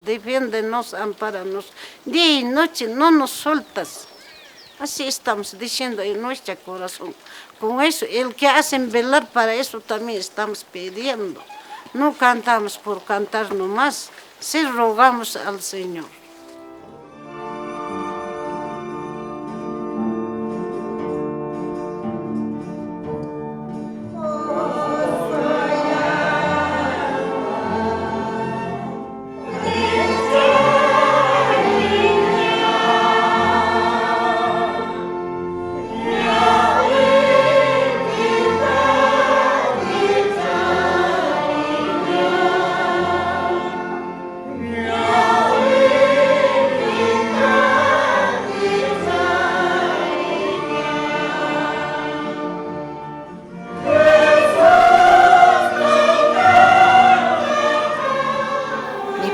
Defiéndenos, ampáranos, día y noche no nos sueltas. Así estamos diciendo en nuestro corazón. Con eso, el que hacen velar para eso también estamos pidiendo. No cantamos por cantar nomás, sí rogamos al Señor.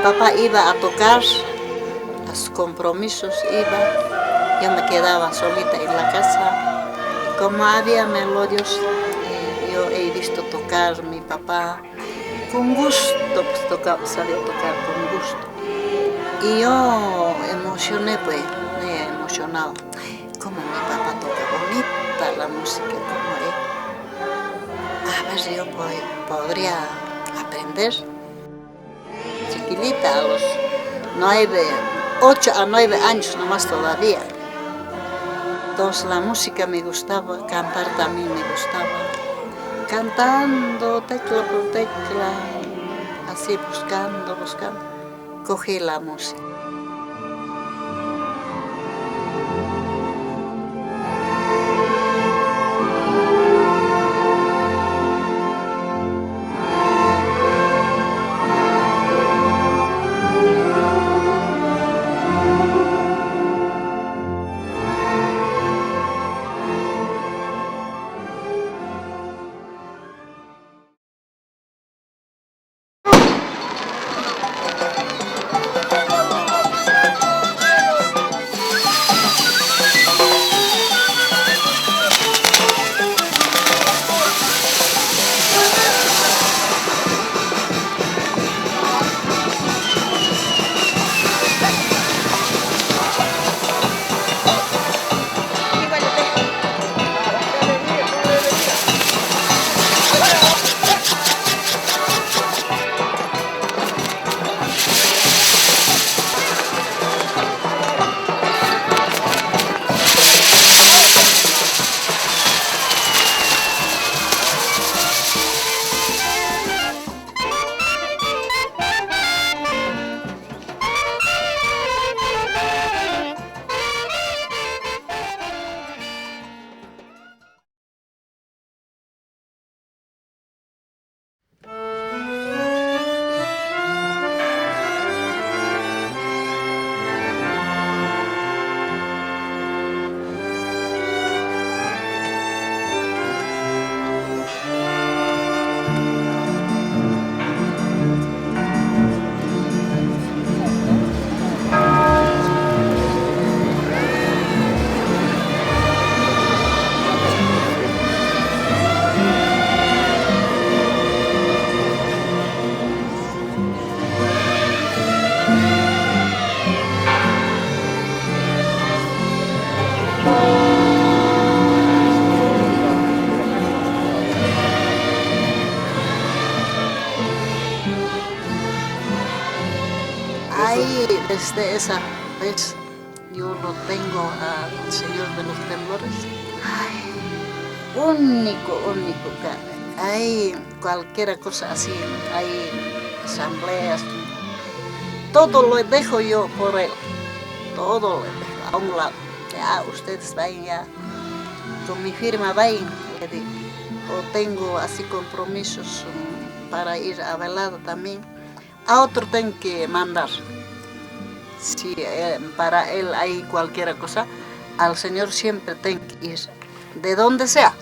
Papá iba a tocar, a sus compromisos iba, yo me quedaba solita en la casa. Y como había melodios, yo he visto tocar mi papá con gusto, pues sabía tocar con gusto. Y yo emocioné, pues, me he emocionado. Como mi papá toca bonita la música, como a ver si yo podría aprender. Chiquilita, a los 8 a 9 años nomás todavía. Entonces la música me gustaba, cantar también me gustaba. Cantando tecla por tecla, así buscando, cogí la música. Ahí, desde esa vez, yo lo tengo al Señor de los Temblores. Ay, único. Hay cualquier cosa así, hay asambleas, todo lo dejo yo por él, todo lo dejo a un lado. Ya, ustedes vayan ya, con mi firma vayan, le digo. O tengo así compromisos para ir a velada también. A otro tengo que mandar. Si para él hay cualquier cosa, al Señor siempre tengo que ir, de donde sea.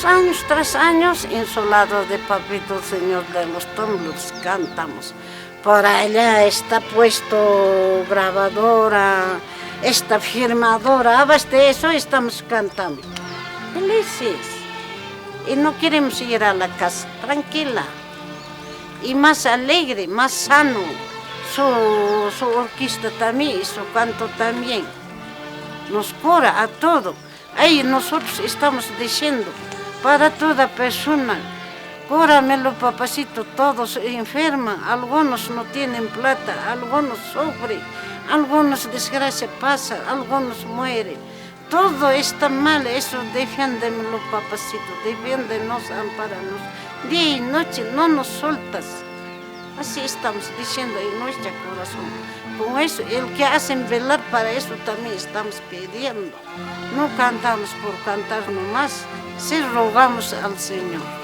años tras años, insolado de Papito Señor de los Temblores, cantamos. Por allá está puesto grabadora, está firmadora, abajo de eso estamos cantando. Felices. Y no queremos ir a la casa, tranquila. Y más alegre, más sano. Su orquesta también y su canto también. Nos cura a todo. Ahí nosotros estamos diciendo para toda persona, cúramelo papacito, todos enferman, algunos no tienen plata, algunos sufren, algunos desgracia pasa, algunos mueren. Todo está mal, eso defiéndemelo papacito, defiéndenos, amparanos. Día y noche no nos sueltas. Así estamos diciendo en nuestro corazón. Con eso, el que hacen velar para eso también estamos pidiendo. No cantamos por cantar nomás, sí rogamos al Señor.